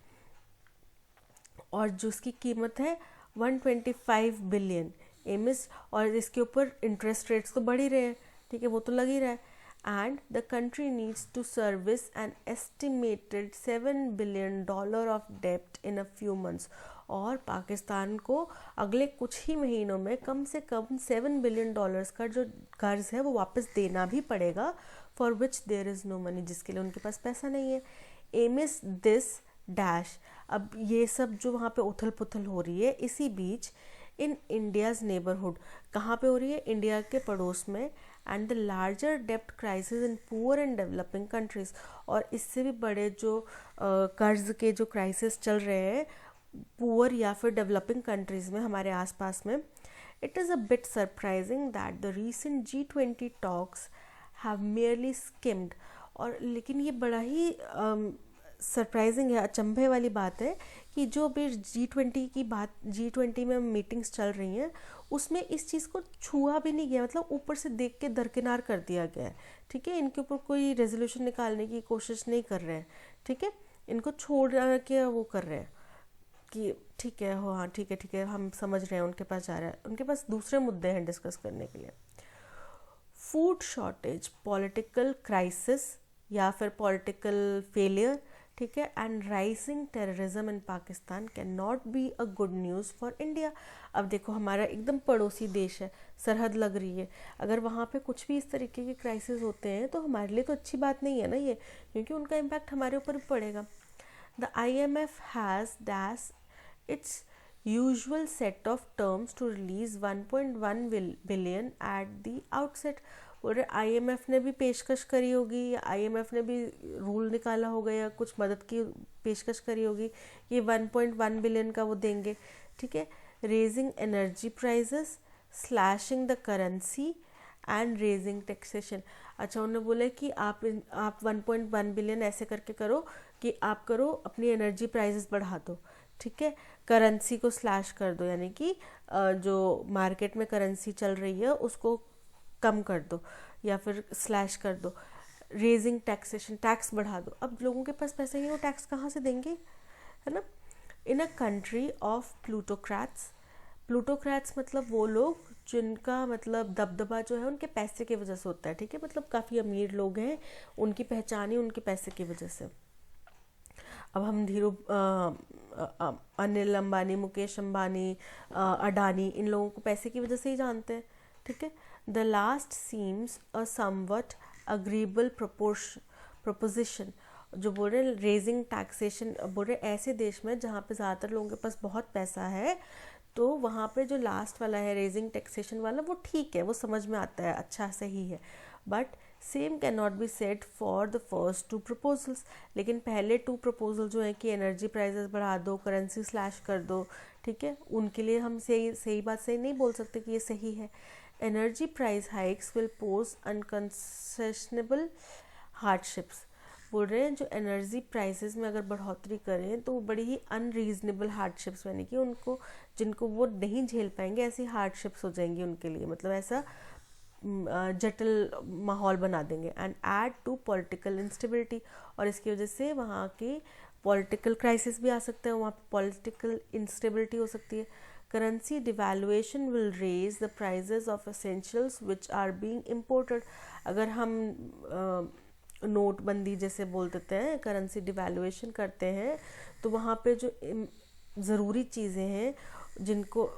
और जो उसकी कीमत है 125 बिलियन एमएस, और इसके ऊपर इंटरेस्ट रेट्स तो बढ़ ही रहे हैं, ठीक है, वो तो लग ही रहा है। And the country needs to service an estimated $7 billion of debt in a few months। और पाकिस्तान को अगले कुछ ही महीनों में कम से कम $7 बिलियन का जो कर्ज है वो वापस देना भी पड़ेगा, for which there is no money, जिसके लिए उनके पास पैसा नहीं है। एमिस दिस डैश, अब ये सब जो वहाँ पे उथल पुथल हो रही है, इसी बीच इन इंडियाज़ नेबरहुड, कहाँ पे हो रही है? इंडिया के पड़ोस में, एंड द लार्जर डेप्ट crisis in poor and developing countries, और इससे भी बड़े जो कर्ज के जो क्राइसिस चल रहे हैं पुअर या फिर डेवलपिंग कंट्रीज़ में, हमारे आसपास में, it is a bit surprising that the recent G20 talks have merely skimmed। और लेकिन ये बड़ा ही सरप्राइजिंग है, अचंभे वाली बात है कि जो अभी G20 में मीटिंग्स चल रही हैं उसमें इस चीज़ को छुआ भी नहीं गया, मतलब ऊपर से देख के दरकिनार कर दिया गया है। ठीक है, इनके ऊपर कोई रेजोल्यूशन निकालने की कोशिश नहीं कर रहे हैं। ठीक है, इनको छोड़ के वो कर रहे हैं कि ठीक है, हो हाँ ठीक है हम समझ रहे हैं, उनके पास जा रहा है, उनके पास दूसरे मुद्दे हैं डिस्कस करने के लिए। फूड शॉर्टेज, पॉलिटिकल क्राइसिस या फिर पॉलिटिकल फेलियर, ठीक है, and rising terrorism in Pakistan can not be a good news for India. अब देखो, हमारा एकदम पड़ोसी देश है, सरहद लग रही है, अगर वहाँ पे कुछ भी इस तरीके के क्राइसिस होते हैं तो हमारे लिए तो अच्छी बात नहीं है ना ये, क्योंकि उनका इम्पैक्ट हमारे ऊपर भी पड़ेगा। The IMF has dash its usual set of terms to release 1.1 billion at the outset। और IMF ने भी पेशकश करी होगी या IMF ने भी रूल निकाला होगा या कुछ मदद की पेशकश करी होगी, ये 1.1 बिलियन का वो देंगे। ठीक है, raising energy prices, slashing the currency and raising taxation. अच्छा, उन्होंने बोला कि आप 1.1 बिलियन ऐसे करके करो कि आप करो अपनी एनर्जी प्राइजेस बढ़ा दो। ठीक है, करेंसी को स्लैश कर दो, यानी कि जो मार्केट में करेंसी चल रही है उसको कम कर दो या फिर स्लैश कर दो। रेजिंग टैक्सेशन, टैक्स बढ़ा दो। अब लोगों के पास पैसे नहीं, वो टैक्स कहाँ से देंगे, है ना। इन अ कंट्री ऑफ प्लूटोक्रेट्स, प्लूटोक्रेट्स मतलब वो लोग जिनका मतलब दबदबा जो है उनके पैसे की वजह से होता है। ठीक है, मतलब काफ़ी अमीर लोग हैं, उनकी पहचान ही उनके पैसे की वजह से। अब हम अनिल अंबानी, मुकेश अंबानी, अडानी, इन लोगों को पैसे की वजह से ही जानते हैं। ठीक है, the last seems a somewhat agreeable proposition. जो बोल रहे रेजिंग टैक्सेशन, बोल रहे ऐसे देश में जहाँ पे ज़्यादातर लोगों के पास बहुत पैसा है, तो वहाँ पे जो लास्ट वाला है रेजिंग टैक्सेशन वाला, वो ठीक है, वो समझ में आता है, अच्छा सही है। But same can not be set for the first 2 proposals. लेकिन पहले 2 प्रपोजल जो है कि एनर्जी प्राइसेस बढ़ा दो, करेंसी स्लैश कर दो, ठीक है, उनके लिए हम सही बात सही नहीं बोल सकते कि ये सही है। Energy price hikes will pose unconscionable hardships. बोल रहे हैं जो एनर्जी प्राइसेस में अगर बढ़ोतरी करें तो वो बड़ी ही अनरीजनेबल हार्डशिप्स, यानी कि उनको जिनको वो नहीं झेल पाएंगे ऐसी हार्डशिप्स हो जाएंगी उनके लिए, मतलब ऐसा जटिल माहौल बना देंगे। And add to political instability, और इसकी वजह से वहाँ की पॉलिटिकल क्राइसिस भी आ सकता है, वहाँ पर पॉलिटिकल इंस्टेबिलिटी हो सकती है। Currency devaluation will raise the prices of essentials which are being imported. अगर हम नोटबंदी जैसे बोल देते हैं, करेंसी डिवैल्यूएशन करते हैं, तो वहाँ पे जो ज़रूरी चीज़ें हैं जिनको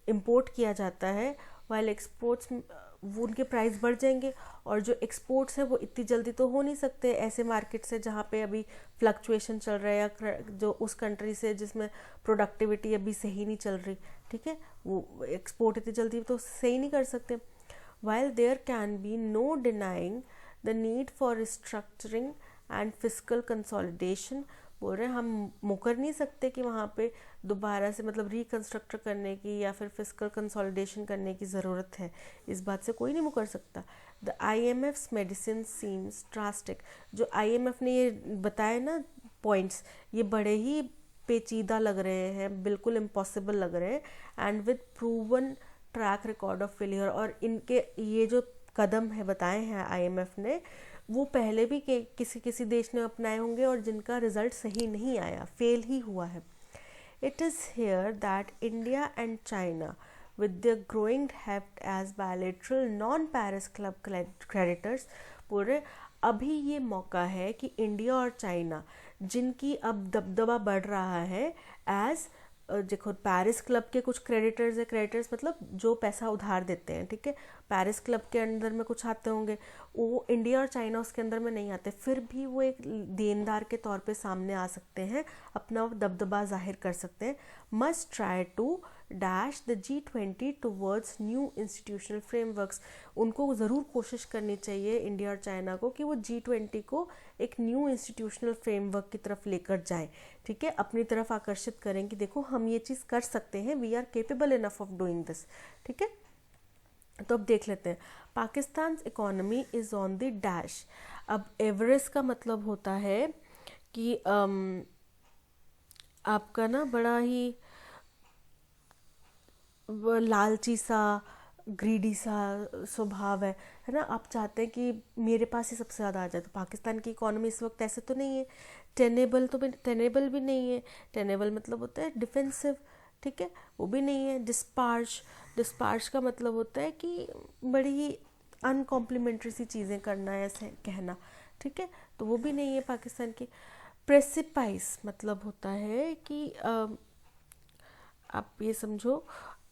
इंपोर्ट किया जाता है, वाइल एक्सपोर्ट्स वो उनके प्राइस बढ़ जाएंगे, और जो एक्सपोर्ट्स है वो इतनी जल्दी तो हो नहीं सकते ऐसे मार्केट से जहाँ पे अभी फ्लक्चुएशन चल रहा है, या जो उस कंट्री से जिसमें प्रोडक्टिविटी अभी सही नहीं चल रही। ठीक है, वो एक्सपोर्ट इतनी जल्दी तो सही नहीं कर सकते। While there can be no denying the need for restructuring and fiscal consolidation. बोल रहे हैं हम मुकर नहीं सकते कि वहाँ पे दोबारा से मतलब रिकन्स्ट्रक्ट करने की या फिर फिस्कल कंसोलिडेशन करने की ज़रूरत है, इस बात से कोई नहीं मुकर सकता। The IMF's medicine seems drastic. जो IMF ने ये बताए ना पॉइंट्स, ये बड़े ही पेचीदा लग रहे हैं, बिल्कुल इम्पॉसिबल लग रहे हैं, and with proven track record of failure. और इनके ये जो कदम है बताए हैं IMF ने, वो पहले भी किसी देश ने अपनाए होंगे और जिनका रिजल्ट सही नहीं आया, फेल ही हुआ है। It is here that India and China with their growing heft as bilateral non-Paris club creditors, बोल रहे अभी ये मौका है कि इंडिया और चाइना, जिनकी अब दबदबा बढ़ रहा है एज देखो पेरिस क्लब के कुछ क्रेडिटर्स है, क्रेडिटर्स मतलब जो पैसा उधार देते हैं। ठीक है, पेरिस क्लब के अंदर में कुछ आते होंगे, वो इंडिया और चाइना उसके अंदर में नहीं आते, फिर भी वो एक देनदार के तौर पे सामने आ सकते हैं, अपना दबदबा जाहिर कर सकते हैं। Must try to dash the G20 towards new institutional frameworks. उनको ज़रूर कोशिश करनी चाहिए इंडिया और चाइना को कि वो G20 को एक न्यू इंस्टीट्यूशनल फ्रेमवर्क की तरफ लेकर जाएं, ठीक है, अपनी तरफ आकर्षित करें कि देखो हम ये चीज़ कर सकते हैं, we are capable enough of doing this, ठीक है। तो अब देख लेते हैं, Pakistan economy is on the dash. अब एवरेस्ट का मतलब होता है कि आपका ना बड़ा ही लालची सा, ग्रीडी सा स्वभाव है ना, आप चाहते हैं कि मेरे पास ही सबसे ज़्यादा आ जाए। तो पाकिस्तान की इकोनॉमी इस वक्त ऐसे तो नहीं है, टेनेबल भी नहीं है। टेनेबल मतलब होता है डिफेंसिव, ठीक है, वो भी नहीं है। डिस्पार्श का मतलब होता है कि बड़ी ही अनकॉम्प्लीमेंट्री सी चीज़ें करना है, ऐसे कहना, ठीक है, तो वो भी नहीं है पाकिस्तान की। प्रेसिपाइस मतलब होता है कि आप ये समझो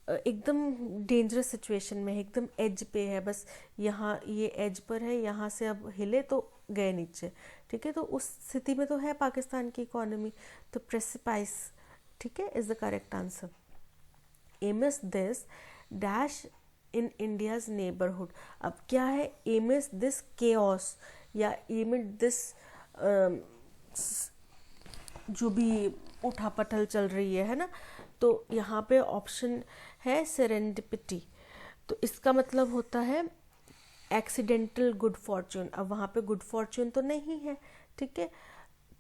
एकदम डेंजरस सिचुएशन में है, एकदम एज पे है, बस यहाँ ये एज पर है, यहाँ से अब हिले तो गए नीचे, ठीक है, तो उस स्थिति में तो है पाकिस्तान की इकोनॉमी। तो प्रेसिपाइस, ठीक है, is the correct answer. Amiss this dash in India's neighbourhood. अब क्या है, एमिस दिस केओस या एमिड दिस जो भी उठापटल चल रही है ना, तो यहाँ पे ऑप्शन है सेरेंडिपिटी। तो इसका मतलब होता है एक्सीडेंटल गुड फॉर्च्यून। अब वहाँ पे गुड फॉर्च्यून तो नहीं है, ठीक है,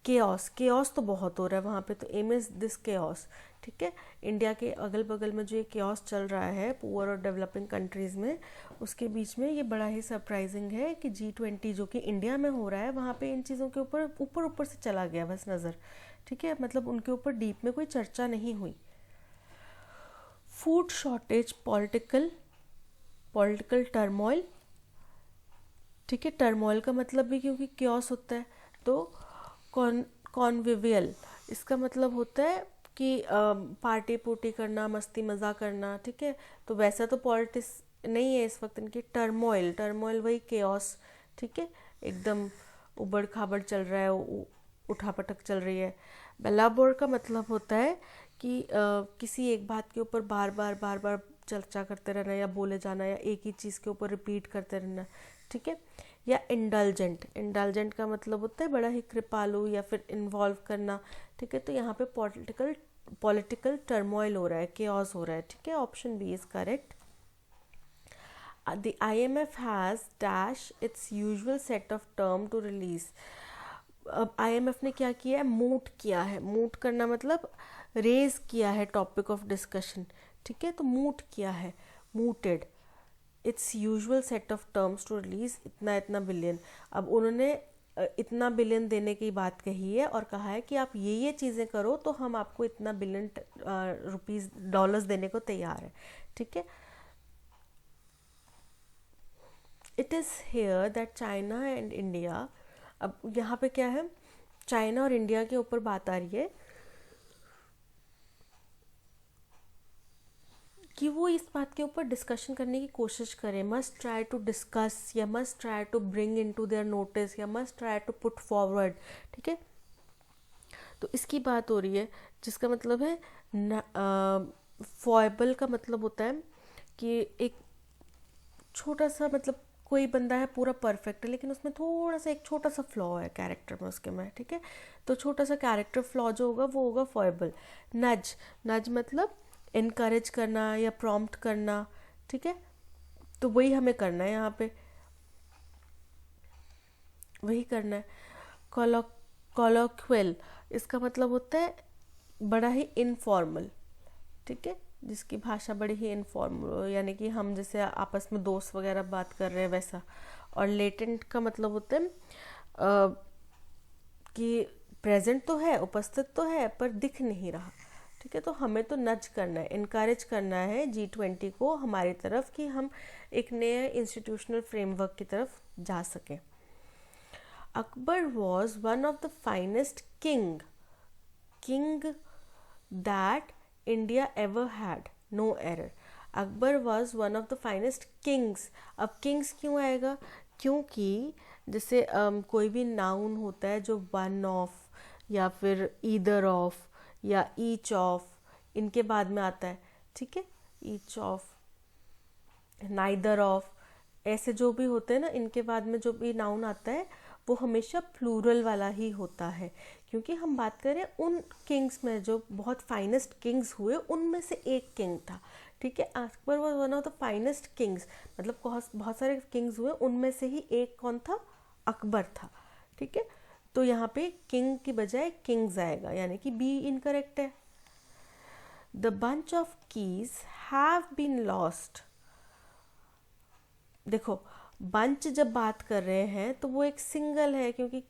केओस तो बहुत हो रहा है वहाँ पे, तो एम इज दिस केओस, ठीक है। इंडिया के अगल बगल में जो ये केओस चल रहा है पुअर और डेवलपिंग कंट्रीज़ में, उसके बीच में ये बड़ा ही सरप्राइजिंग है कि G20 जो कि इंडिया में हो रहा है, वहाँ पे इन चीज़ों के ऊपर से चला गया बस नज़र, ठीक है, मतलब उनके ऊपर डीप में कोई चर्चा नहीं हुई। फूड शॉर्टेज, पॉलिटिकल टर्मोइल, ठीक है, टर्मोइल का मतलब भी क्योंकि क्योस होता है, तो कॉन्विवियल, इसका मतलब होता है कि पार्टी पुर्टी करना, मस्ती मज़ा करना, ठीक है, तो वैसा तो पॉलिटिक्स नहीं है इस वक्त इनकी। टर्मोइल वही केओस, ठीक है, एकदम उबड़ खाबड़ चल रहा है, उठापटक चल रही है। बेलाबोर का मतलब होता है कि किसी एक बात के ऊपर बार बार चर्चा करते रहना या बोले जाना या एक ही चीज़ के ऊपर रिपीट करते रहना, ठीक है। या इंडल्जेंट का मतलब होता है बड़ा ही कृपालु या फिर इन्वॉल्व करना, ठीक है, तो यहाँ पे पॉलिटिकल टर्मोइल हो रहा है, केओस हो रहा है, ठीक है, option B is correct. The IMF has dash its usual set of term to release। अब IMF ने क्या किया है, मूट करना मतलब रेज किया है टॉपिक ऑफ डिस्कशन, ठीक है, तो मूट किया है, mooted its usual set of terms to release इतना बिलियन। अब उन्होंने इतना बिलियन देने की बात कही है और कहा है कि आप ये चीज़ें करो तो हम आपको इतना बिलियन रुपीस डॉलर्स देने को तैयार है, ठीक है। It is here that China and India, अब यहाँ पे क्या है, चाइना और इंडिया के ऊपर बात आ रही है कि वो इस बात के ऊपर डिस्कशन करने की कोशिश करें, मस्ट ट्राई टू डिस्कस या must try to bring into their notice या must try to put forward, ठीक है, तो इसकी बात हो रही है, जिसका मतलब है फॉयबल का मतलब होता है कि एक छोटा सा, मतलब कोई बंदा है पूरा परफेक्ट है लेकिन उसमें थोड़ा सा एक छोटा सा फ्लॉ है कैरेक्टर में उसके में, ठीक है, तो छोटा सा कैरेक्टर फ्लॉ जो होगा वो होगा फॉयबल। नज मतलब इनकरेज करना या प्रॉम्प्ट करना, ठीक है, तो वही हमें करना है यहाँ पे, वही करना है। कॉलोक्वियल, इसका मतलब होता है बड़ा ही इनफॉर्मल, ठीक है, जिसकी भाषा बड़ी ही इनफॉर्मल, यानी कि हम जैसे आपस में दोस्त वगैरह बात कर रहे हैं वैसा। और लेटेंट का मतलब होता है कि प्रेजेंट तो है, उपस्थित तो है पर दिख नहीं रहा, ठीक है, तो हमें तो नज करना है, इनकरेज करना है G20 को हमारी तरफ कि हम एक नए इंस्टीट्यूशनल फ्रेमवर्क की तरफ जा सकें। Akbar was one of the finest king that India ever had, no error. Akbar was one of the finest kings. अब किंग्स क्यों आएगा, क्योंकि जैसे कोई भी नाउन होता है जो वन ऑफ या फिर ईदर ऑफ या ईच ऑफ इनके बाद में आता है, ठीक है, ईच ऑफ, नाइदर ऑफ, ऐसे जो भी होते हैं ना, इनके बाद में जो भी नाउन आता है वो हमेशा प्लूरल वाला ही होता है, क्योंकि हम बात करें उन किंग्स में जो बहुत फाइनेस्ट किंग्स हुए, उनमें से एक किंग था। ठीक है, Akbar was one of the finest Kings, मतलब बहुत सारे किंग्स हुए, उनमें से ही एक कौन था, अकबर था। ठीक है, तो यहाँ पे किंग की बजाय किंग्स आएगा, यानी कि बी इनकरेक्ट है। The bunch of keys have been lost. देखो, बंच जब बात कर रहे हैं तो वो एक सिंगल है, क्योंकि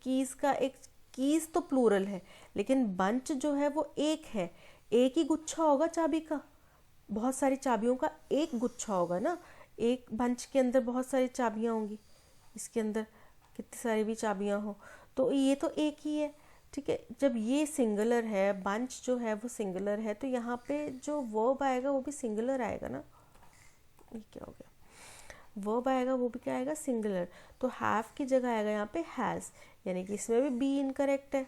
कीज तो प्लूरल है, लेकिन बंच जो है वो एक है, एक ही गुच्छा होगा चाबी का, बहुत सारी चाबियों का एक गुच्छा होगा ना, एक बंच के अंदर बहुत सारी चाबियां होंगी, इसके अंदर कितनी सारी भी चाबियां हो, तो ये तो एक ही है। ठीक है, जब ये सिंगुलर है, बंच जो है वो सिंगुलर है, तो यहाँ पे जो वर्ब आएगा वो भी सिंगुलर आएगा ना। ये क्या हो गया, वर्ब आएगा वो भी क्या आएगा, सिंगुलर, तो हैव की जगह आएगा यहाँ पे हैज, यानी कि इसमें भी बी इनकरेक्ट है।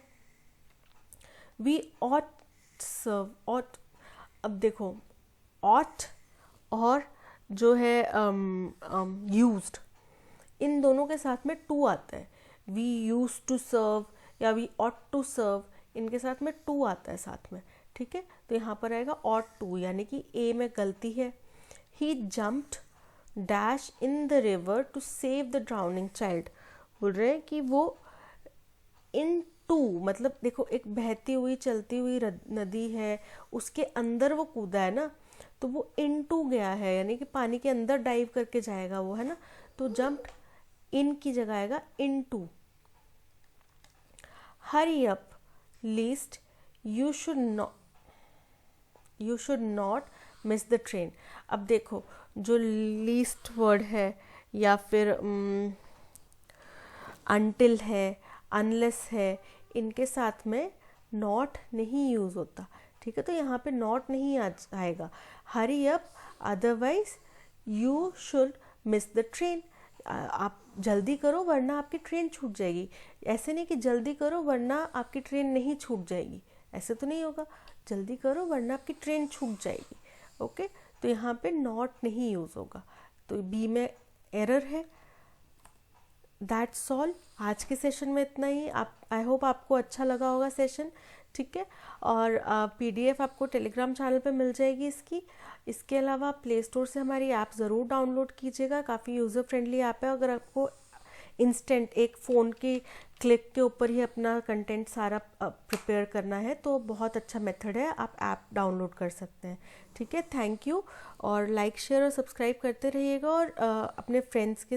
वी ऑट सर्व, ऑट, अब देखो ऑट और जो है यूज्ड, इन दोनों के साथ में टू आता है, वी यूज टू सर्व या वी ऑट टू सर्व, इनके साथ में टू आता है साथ में। ठीक है, तो यहाँ पर आएगा ऑट टू, यानी कि ए में गलती है। He jumped dash in the river to save the drowning child, बोल रहे हैं कि वो इन टू, मतलब देखो एक बहती हुई चलती हुई नदी है, उसके अंदर वो कूदा है ना, तो वो इन टू गया है, यानी कि पानी के अंदर डाइव करके जाएगा वो, है ना, तो जम्प्ड इन की जगह आएगा in to. Hurry up lest you should not miss the train. अब देखो, जो लीस्ट वर्ड है या फिर अनटिल है, अनलेस है, इनके साथ में नॉट नहीं यूज होता। ठीक है, तो यहाँ पे नॉट नहीं आएगा। Hurry up otherwise you should miss the train, आप जल्दी करो वरना आपकी ट्रेन छूट जाएगी। ऐसे नहीं कि जल्दी करो वरना आपकी ट्रेन नहीं छूट जाएगी, ऐसे तो नहीं होगा, जल्दी करो वरना आपकी ट्रेन छूट जाएगी। ओके, तो यहाँ पे नॉट नहीं यूज होगा, तो बी में एरर है। दैट्स ऑल, आज के सेशन में इतना ही। आप, आई होप आपको अच्छा लगा होगा सेशन। ठीक है, और पीडीएफ आपको टेलीग्राम चैनल पे मिल जाएगी इसकी। इसके अलावा प्ले स्टोर से हमारी ऐप ज़रूर डाउनलोड कीजिएगा, काफ़ी यूज़र फ्रेंडली ऐप है। अगर आपको इंस्टेंट एक फ़ोन की क्लिक के ऊपर ही अपना कंटेंट सारा प्रिपेयर करना है तो बहुत अच्छा मेथड है, आप ऐप डाउनलोड कर सकते हैं। ठीक है, थैंक यू, और लाइक शेयर और सब्सक्राइब करते रहिएगा, और अपने फ्रेंड्स के